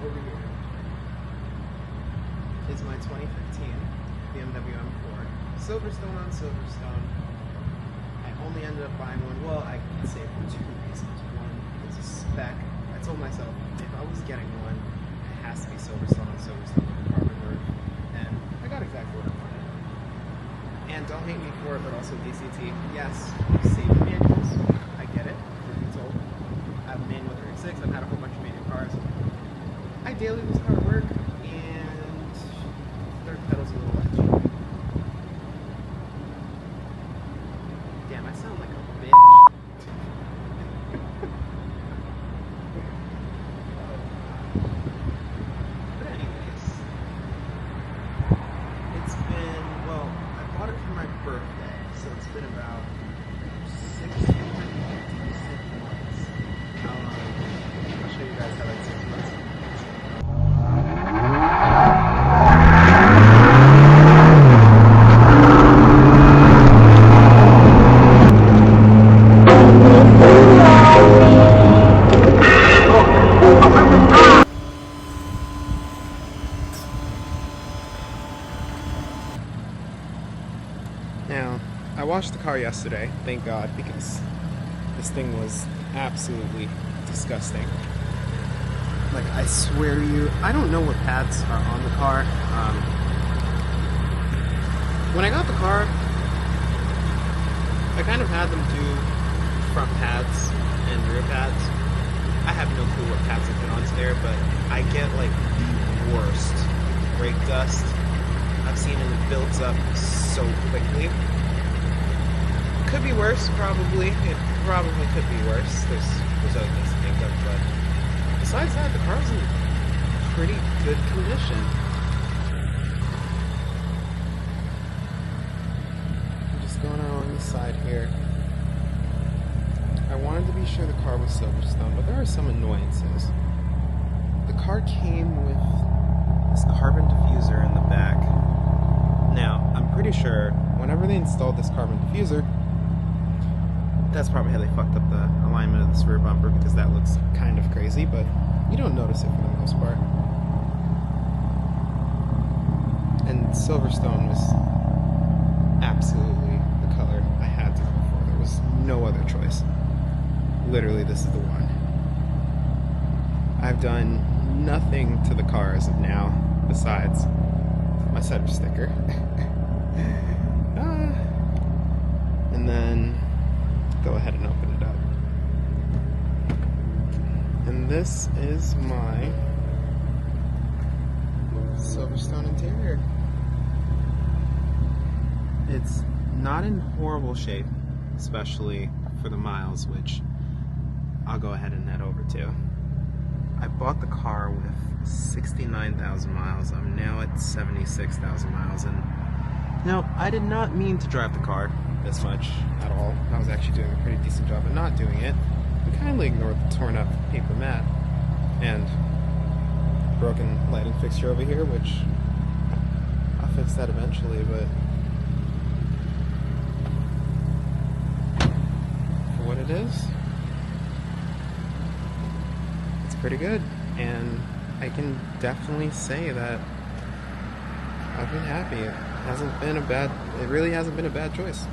over here is my 2015 BMW M4. Silverstone on Silverstone. I only ended up buying one. Well, I can say for two reasons. One, it's a spec. I told myself if I was getting one, it has to be Silverstone on Silverstone with a carbon roof. And I got exactly what I wanted. And don't hate me for it, but also DCT. Yes, safety manuals. I get it. Truth be told, I have a manual 36. I've had a whole bunch of manual cars. Ideally, this car would work, and third pedal's a little edgy. Damn, I sound like a bitch. But anyways, it's been, well, I bought it for my birthday, so it's been about 6 months. I'll show you guys how that 6 months. Now, I washed the car yesterday, thank God, because this thing was absolutely disgusting. Like, I swear to you, I don't know what pads are on the car. When I got the car, I kind of had them do front pads and rear pads. I have no clue what pads have been on there, but I get like the worst brake dust I've seen, and it builds up so quickly. Could be worse, probably. It probably could be worse. There's other things to think of, but besides that, the car's in pretty good condition. I'm just going along the side here. I wanted to be sure the car was Silverstone, but there are some annoyances. The car came with this carbon diffuser in the back. Now, I'm pretty sure whenever they installed this carbon diffuser, that's probably how they fucked up the alignment of this rear bumper, because that looks kind of crazy, but you don't notice it for the most part. And Silverstone was absolutely the color I had to go for. There was no other choice. Literally, this is the one. I've done nothing to the car as of now, besides my center sticker. And then go ahead and open it up. And this is my Silverstone interior. It's not in horrible shape, especially for the miles, which I'll go ahead and head over to. I bought the car with 69,000 miles. I'm now at 76,000 miles, and now I did not mean to drive the car this much at all. I was actually doing a pretty decent job of not doing it. I kindly ignored the torn up paper mat and broken lighting fixture over here, which I'll fix that eventually, but for what it is, it's pretty good, and I can definitely say that I've been happy. It really hasn't been a bad choice.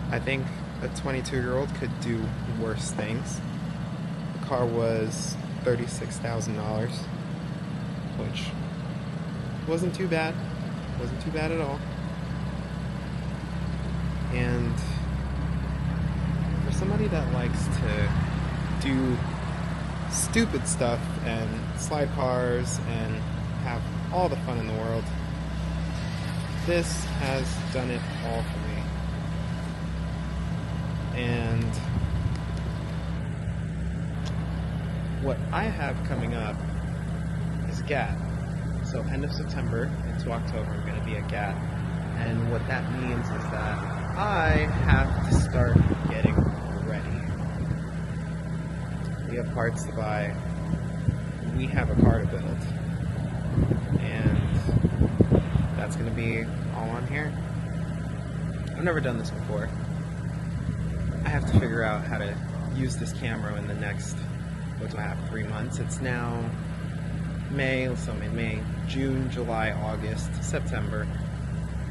I think a 22-year-old could do worse things. The car was $36,000, which wasn't too bad. Wasn't too bad at all. And for somebody that likes to do stupid stuff and slide cars and have all the fun in the world, this has done it all for me. And what I have coming up is GAT. So end of September into October, I'm going to be at GAT. And what that means is that I have to start getting ready. We have parts to buy. We have a car to build. And that's going to be all on here. I've never done this before. I have to figure out how to use this camera in the next, what do I have, 3 months? It's now May, June, July, August, September.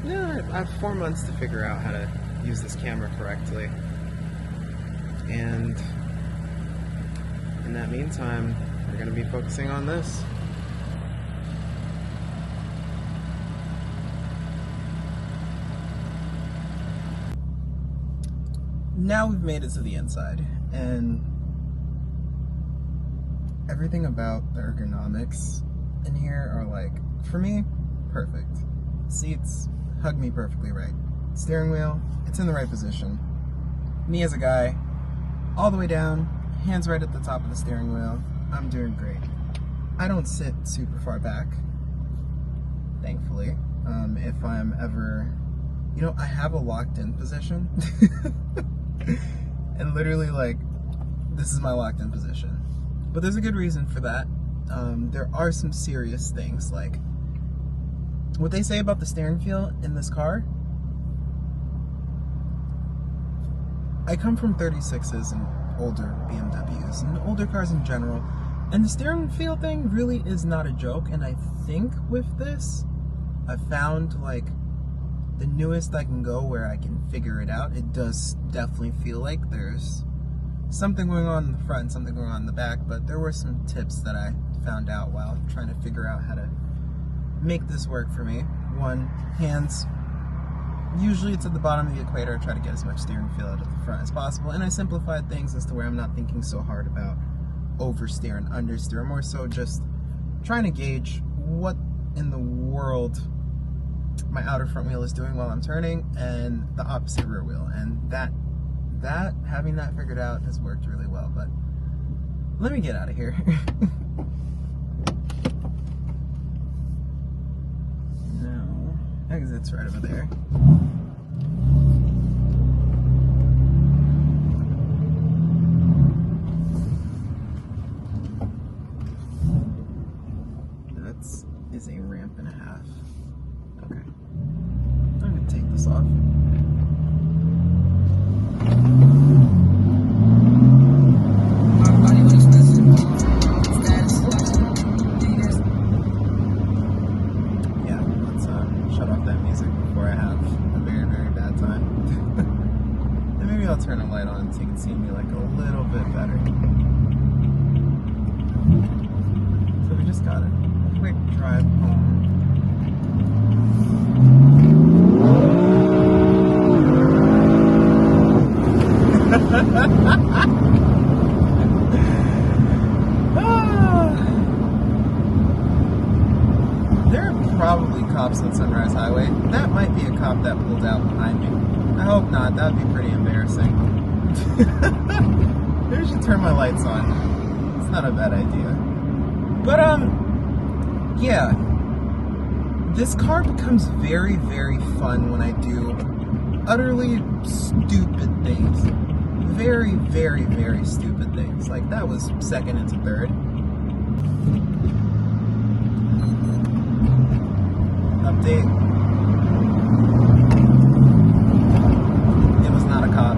Yeah, I have 4 months to figure out how to use this camera correctly. And in that meantime, we're going to be focusing on this. Now we've made it to the inside, and everything about the ergonomics in here are, like, for me, perfect. Seats hug me perfectly right. Steering wheel, it's in the right position. Me as a guy, all the way down, hands right at the top of the steering wheel. I'm doing great. I don't sit super far back, thankfully. If I'm ever, you know, I have a locked in position. And literally, like, this is my locked in position. But there's a good reason for that. There are some serious things, like what they say about the steering feel in this car. I come from 36s and older BMWs and older cars in general, and the steering feel thing really is not a joke. And I think with this, I found, like, the newest I can go where I can figure it out. It does definitely feel like there's something going on in the front and something going on in the back, but there were some tips that I found out while trying to figure out how to make this work for me. One, hands. Usually it's at the bottom of the equator. I try to get as much steering feel out of the front as possible, and I simplified things as to where I'm not thinking so hard about oversteer and understeer, more so just trying to gauge what in the world my outer front wheel is doing while I'm turning, and the opposite rear wheel, and having that figured out has worked really well. But let me get out of here. No, exit's right over there. That is a ramp and a half. Okay. I'm gonna take this off. Yeah, let's shut off that music before I have a very, very bad time. And maybe I'll turn a light on so you can see me, like, a little bit better. So we just got a quick drive home. There are probably cops on Sunrise Highway. That might be a cop that pulled out behind me. I hope not. That would be pretty embarrassing. Maybe I should turn my lights on. It's not a bad idea. But, yeah. This car becomes very, very fun when I do utterly stupid things. Very, very, very stupid things. Like, that was second into third. Update. It was not a cop.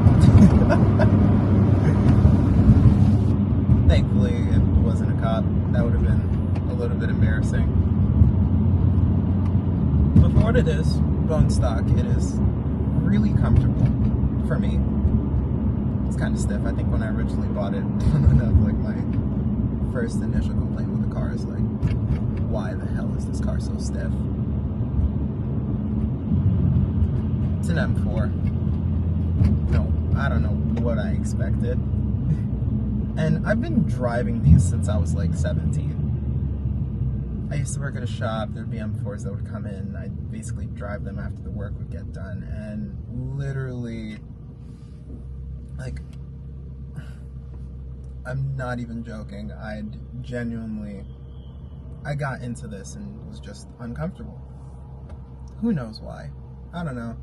Thankfully, it wasn't a cop. That would have been a little bit embarrassing. But for what it is, bone stock, it is really comfortable for me. It's kind of stiff. I think when I originally bought it, like, my first initial complaint with the car is, like, why the hell is this car so stiff? It's an M4. No, I don't know what I expected. And I've been driving these since I was, like, 17. I used to work at a shop. There'd be M4s that would come in. I'd basically drive them after the work would get done. And literally, like, I'm not even joking. I got into this and was just uncomfortable. Who knows why? I don't know.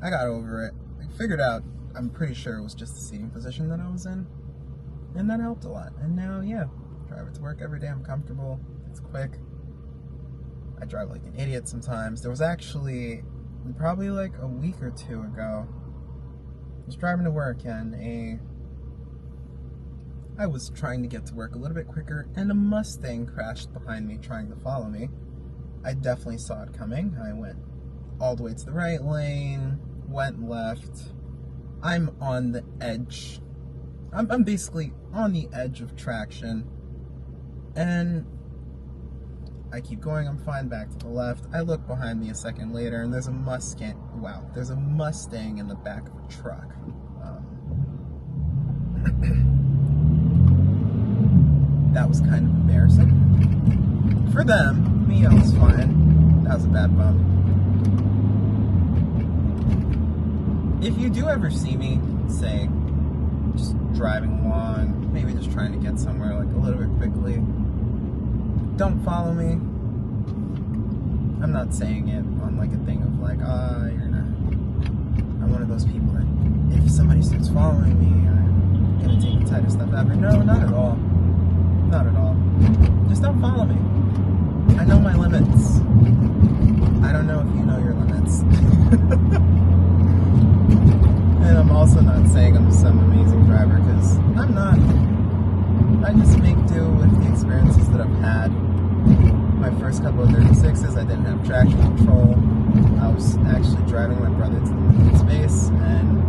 I got over it. I figured out, I'm pretty sure it was just the seating position that I was in. And that helped a lot. And now, yeah, drive it to work every day. I'm comfortable. It's quick. I drive like an idiot sometimes. There was actually, probably like a week or two ago, I was driving to work and I was trying to get to work a little bit quicker, and a Mustang crashed behind me trying to follow me. I definitely saw it coming. I went all the way to the right lane, went left. I'm on the edge. I'm basically on the edge of traction, and I keep going. I'm fine back to the left. I look behind me a second later, and there's a Mustang. Wow, there's a Mustang in the back of a truck. That was kind of embarrassing for them. Me, I was fine. That was a bad bump. If you do ever see me, say, just driving along, maybe just trying to get somewhere like a little bit quickly, don't follow me. I'm not saying it on like a thing of like, you're not. I'm one of those people that if somebody starts following me, I'm gonna take the tightest step ever. No, not at all. Not at all. Just don't follow me. I know my limits. I don't know if you know your limits. And I'm also not saying I'm some amazing driver, because I'm not. I just make do with the experiences that I've had. My first couple of 36s, I didn't have traction control. I was actually driving my brother to the moving space, and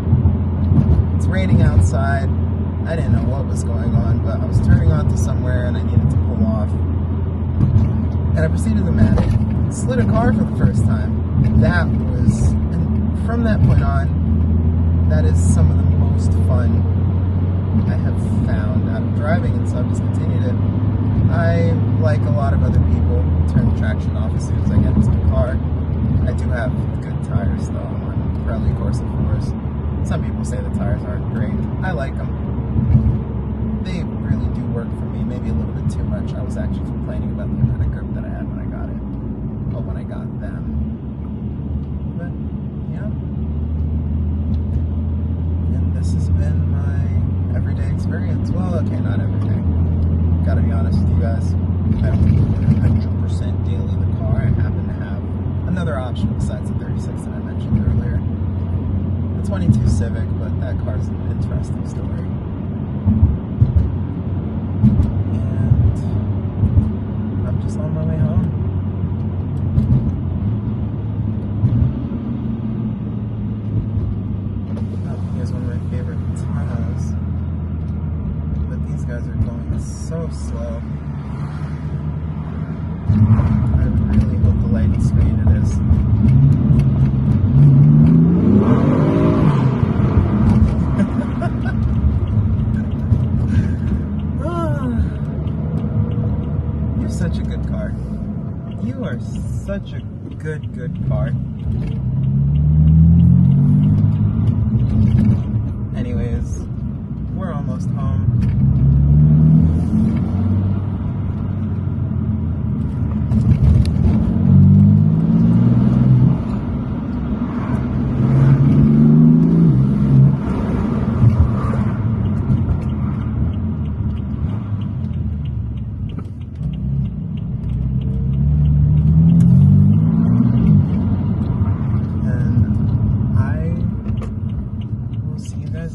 it's raining outside. I didn't know what was going on, but I was turning onto somewhere and I needed to pull off. And I proceeded to manic. Slid a car for the first time. And from that point on, that is some of the most fun I have found out of driving, and so I've just continued it. I, like a lot of other people, turn the traction off as soon as I get into the car. I do have good tires though on Pirelli Corsa 4s. Some people say the tires aren't great. I like them. They really do work for me, maybe a little bit too much. I was actually complaining about the amount of grip that I had when I got it. Well, when I got them. But, yeah. And this has been my everyday experience. Well, okay, not every day. Gotta be honest with you guys. I don't do 100% daily in the car. I happen to have another option besides the 36 that I mentioned earlier. The 22 Civic, but that car's an interesting story. And I'm just on my way home. Oh, here's one of my favorite tunnels. But these guys are going so slow. I really hope the lighting screen it is. Such a good car. You are such a good car. Anyways, we're almost home.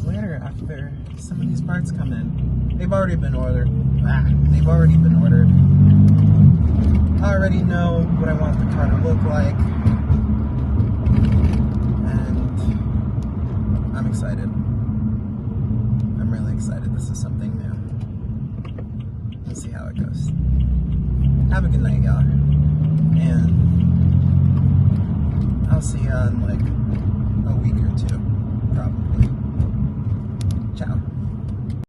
Later after some of these parts come in. They've already been ordered. They've already been ordered. I already know what I want the car to look like, and I'm excited. I'm really excited. This is something new. We'll see how it goes. Have a good night, y'all, and I'll see you in like a week or two, probably. Ciao.